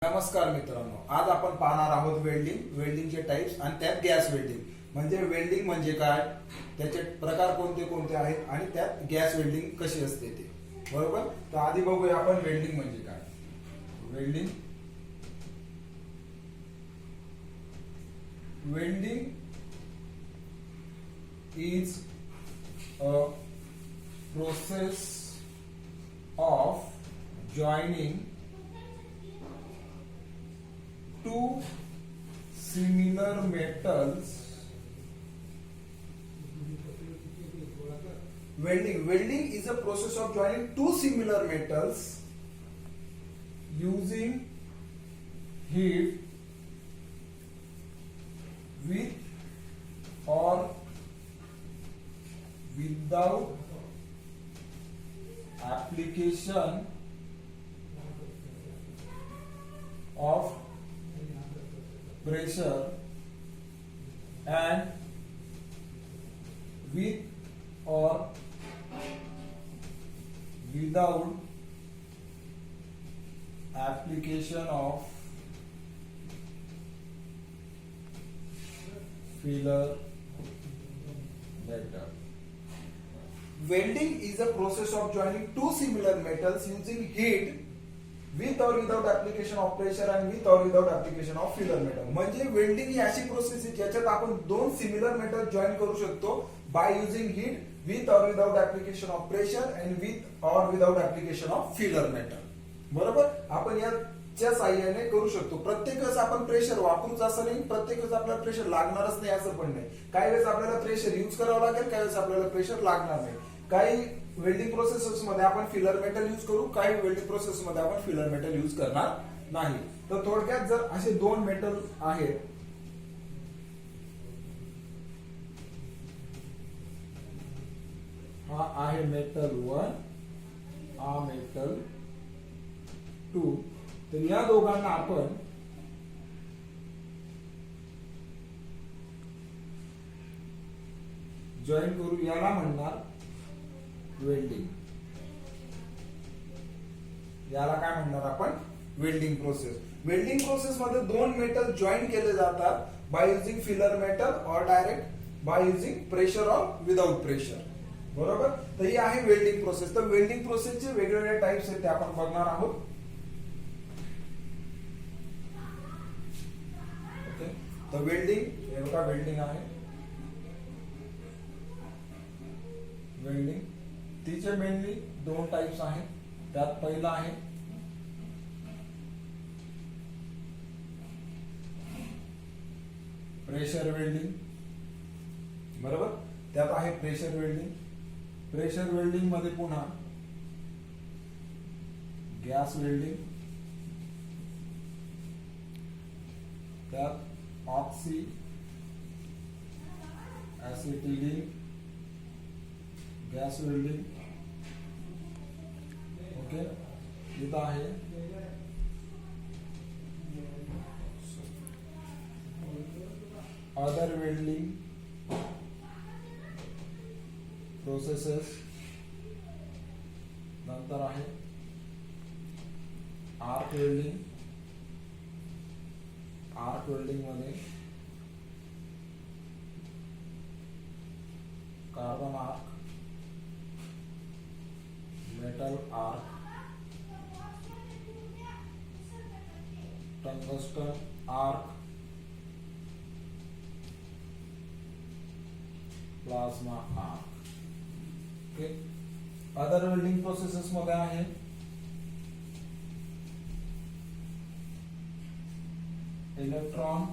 नमस्कार मित्रांनो, आज आपण पाहणार आहोत वेल्डिंगचे टाइप्स आणि त्यात गॅस वेल्डिंग. म्हणजे वेल्डिंग म्हणजे काय, त्याचे प्रकार कोणते कोणते आहेत आणि त्यात गॅस वेल्डिंग कशी असते ते. बरोबर. तर आधी बघूया आपण वेल्डिंग म्हणजे काय. Welding is a process of joining two similar metals. Welding is a process of joining two similar metals using heat with or without application of pressure and with or without application of filler metal. Welding is a process of joining two similar metals using heat with or without application of pressure and with or without application of filler metal. म्हणजे welding ही अशी process आहे ज्याच्यात आपण दोन similar metal join करू शकतो by using heat with or without application of pressure and with or without application of filler metal. बरोबर. आपण याच्या साह्याने करू शकतो. प्रत्येक वेळेस आपण प्रेशर वापरूच असं नाही, प्रत्येक वेळेस आपल्याला प्रेशर लागणारच नाही असं पण नाही. काही वेळेस आपल्याला प्रेशर युज करावं लागेल, काही वेळेस आपल्याला प्रेशर लागणार नाही. काही वेल्डिंग प्रोसेस मध्ये आपण फिलर मेटल यूज करू, काही वेल्डिंग प्रोसेस मध्ये आपण फिलर मेटल यूज करणार नाही. तर थोडक्यात जर असे दोन मेटल आहेत, हा आहे मेटल 1, हा मेटल 2, तर या दोघांना आपण जॉईन करू. याला म्हणणार वेल्डिंग. याला काय म्हणणार आपण, वेल्डिंग प्रोसेस. वेल्डिंग प्रोसेस मध्ये दोन मेटल जॉईन केले जातात बाय युजिंग फिलर मेटल और डायरेक्ट बाय युजिंग प्रेशर और विदाउट प्रेशर. बरोबर. तर ही आहे वेल्डिंग प्रोसेस. तर वेल्डिंग प्रोसेसचे वेगवेगळे टाइप्स आहेत ते आपण बघणार आहोत. ओके. तर वेल्डिंग, हे बघा वेल्डिंग आहे. वेल्डिंग तिचे मेनली दोन टाइप्स आहेत. त्यात पहिला आहे प्रेशर वेल्डिंग. बरोबर. त्यात आहे प्रेशर वेल्डिंग. प्रेशर वेल्डिंग मध्ये पुन्हा गॅस वेल्डिंग, त्यात oxy acetylene gas welding. Okay. इथं आहे अदर वेल्डिंग प्रोसेसेस. नंतर आहे आर्क वेल्डिंग. आर्क वेल्डिंग मध्ये carbon arc, metal arc, tungsten arc, plasma arc. Okay. Other welding processes मध्ये आहे electron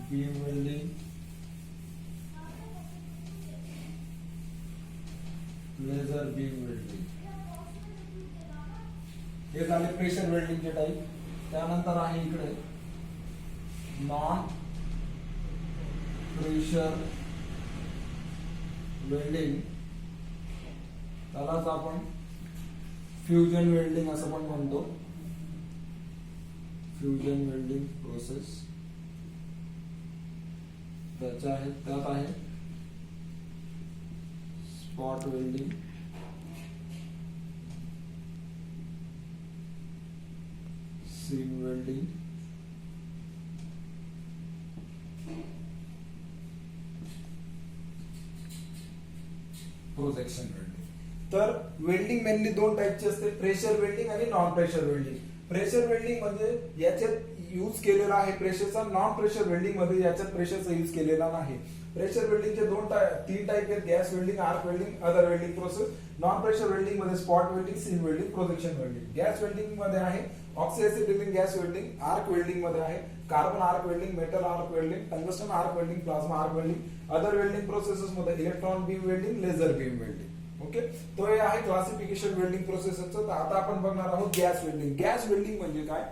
beam welding, laser beam welding. हे झाले प्रेशर वेल्डिंगचे टाइप. त्यानंतर आहे इकडे नॉन प्रेशर वेल्डिंग. त्यालाच आपण फ्युजन वेल्डिंग असं पण म्हणतो. Fusion welding process. त्यात आहे spot welding, seam welding, projection welding. तर वेल्डिंग मेनली दोन टाईपची असते, प्रेशर वेल्डिंग आणि non pressure welding. Pressure welding म्हणजे याच्यात यूज केलेला आहे प्रेशरचा, नॉन प्रेशर वेल्डिंग मध्ये याच्यात प्रेशरचा यूज केलेला नाही. प्रेशर वेल्डिंगचे तीन टाईप आहेत, gas welding, arc welding, other welding process. Non pressure welding मध्ये spot welding, seam welding, projection welding. Gas welding मध्ये आहे oxidising gas welding. Arc welding मध्ये आहे carbon arc welding, metal arc welding, tungsten arc welding, plasma arc welding. Other welding processes मध्ये electron beam welding, laser beam welding. Okay, तो हे आहे classification welding प्रोसेसचं. तर आता आपण बघणार आहोत गॅस वेल्डिंग. गॅस वेल्डिंग म्हणजे काय?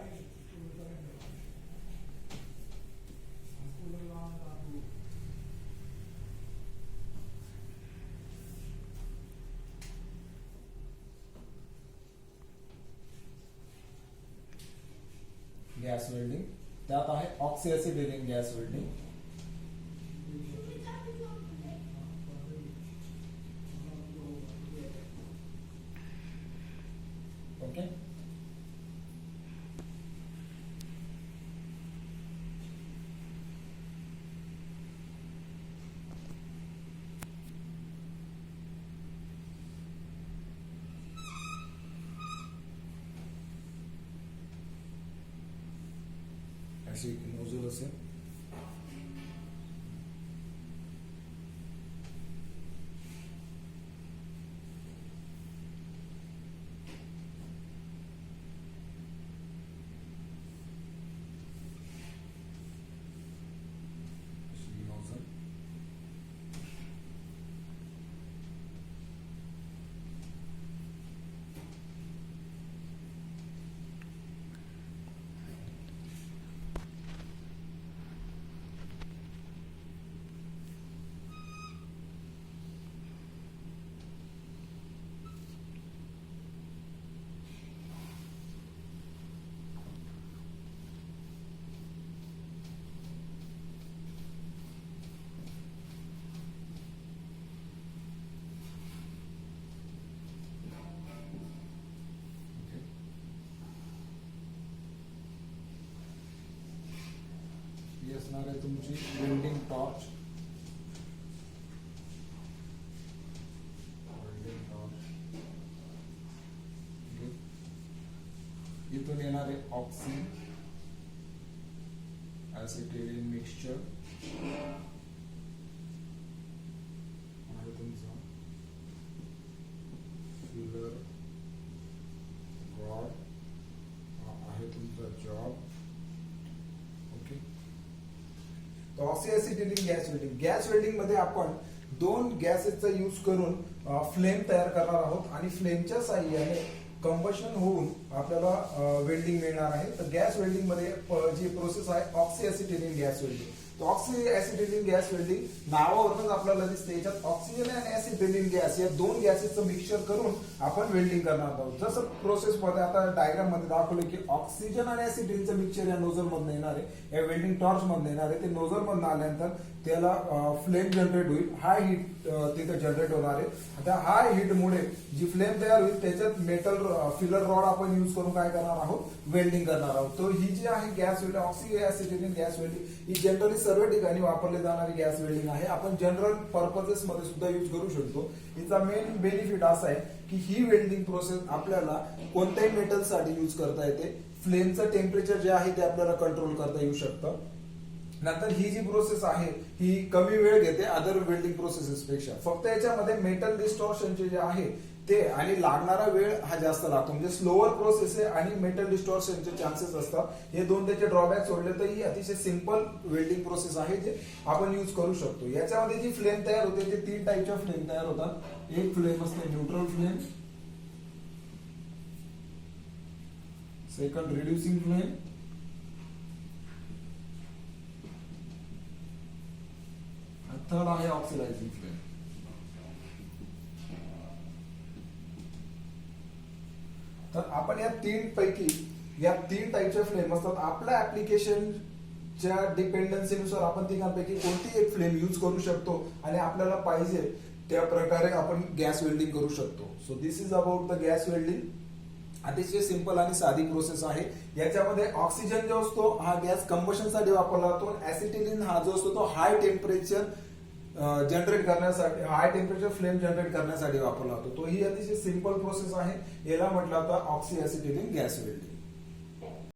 गॅस वेल्डिंग त्यात आहे ऑक्सिडायझिंग गॅस वेल्डिंग, ओके. अशी नोझल असेल, ही असणार आहे तुमची वेल्डिंग टॉर्च. इथून येणार आहे ऑक्सी ऍसिटिलीन मिक्सचर, आहे तुमचा फिलर रॉड, आहे तुमचा job. Okay, oxidising gas welding. Gas welding मध्ये आपण दोन गॅसेसचा यूज करून फ्लेम तयार करणार आहोत आणि फ्लेमच्या साहाय्याने कंबशन होऊन आपल्याला वेल्डिंग मिळणार आहे. तर गॅस वेल्डिंग मध्ये जी प्रोसेस आहे ऑक्सिडायझिंग गॅस वेल्डिंग. तो ऑक्सिडायझिंग गॅस वेल्डिंग नावावरूनच आपल्याला दिसते, याच्यात ऑक्सिजन आणि ऍसिटिलीन गॅस या दोन गॅसेसचं मिक्सचर करून आपण वेल्डिंग करणार आहोत. जसं प्रोसेस मध्ये आता डायग्राम मध्ये दाखवलं की ऑक्सिजन आणि ऍसिटिलीनचं मिक्सचर या नोझल मधून येणार आहे, या वेल्डिंग टॉर्च मधून येणार आहे. ते नोझल मधून आल्यानंतर त्याला फ्लेम जनरेट होईल, हाय हिट तिथे जनरेट होणार आहे. त्या हाय हिट मुळे जी फ्लेम तयार होईल त्याच्यात मेटल फिलर रॉड आपण यूज करून काय करणार आहोत, वेल्डिंग करणार आहोत. तर ही जी आहे gas welding, oxidising gas welding, ही जनरली सर्व ठिकाणी वापरली जाणारी गॅस वेल्डिंग आहे. आपण जनरल पर्पजेस मध्ये सुद्धा यूज करू शकतो. हिचा मेन बेनिफिट असा आहे की ही वेल्डिंग प्रोसेस आपल्याला कोणत्याही मेटल साठी यूज करता येते. फ्लेमचं टेम्परेचर जे आहे ते आपल्याला कंट्रोल करता येऊ शकतं. नंतर ही जी प्रोसेस आहे ही कमी वेळ घेते अदर वेल्डिंग प्रोसेसेस पेक्षा. फक्त याच्यामध्ये मेटल डिस्टॉर्शनचे जे आहे ते आणि लागणारा वेळ हा जास्त लागतो, म्हणजे स्लोअर प्रोसेस आहे आणि मेटल डिस्टॉर्शनचे चान्सेस असतात. हे दोन त्याचे ड्रॉबॅक सोडले तर ही अतिशय सिंपल वेल्डिंग प्रोसेस आहे जे आपण यूज करू शकतो. याच्यामध्ये जी फ्लेम तयार होते ते तीन टाईपच्या फ्लेम तयार होतात. एक फ्लेम असते neutral flame, second reducing flame, third आहे ऑक्सिडायझिंग फ्लेम. तर आपण या तीन पैकी या तीन टाईपच्या फ्लेम असतात. आपल्या ऍप्लिकेशनच्या डिपेंडन्सीनुसार आपण तिघांपैकी कोणती एक फ्लेम यूज करू शकतो आणि आपल्याला पाहिजे त्या प्रकारे आपण गॅस वेल्डिंग करू शकतो. So this is about the gas welding. अतिशय सिंपल आणि साधी प्रोसेस आहे. याच्यामध्ये ऑक्सिजन जो असतो हा गॅस कंबशन साठी वापरला जातो. ऍसिटिलीन हा जो असतो तो हाय टेम्परेचर जनरेट करण्यासाठी, हाय टेम्परेचर फ्लेम जनरेट करण्यासाठी वापरला जातो. तो ही अतिशय सिंपल प्रोसेस आहे. याला म्हटलं जातं ऑक्सी ऍसिटिलीन गॅस वेल्डिंग.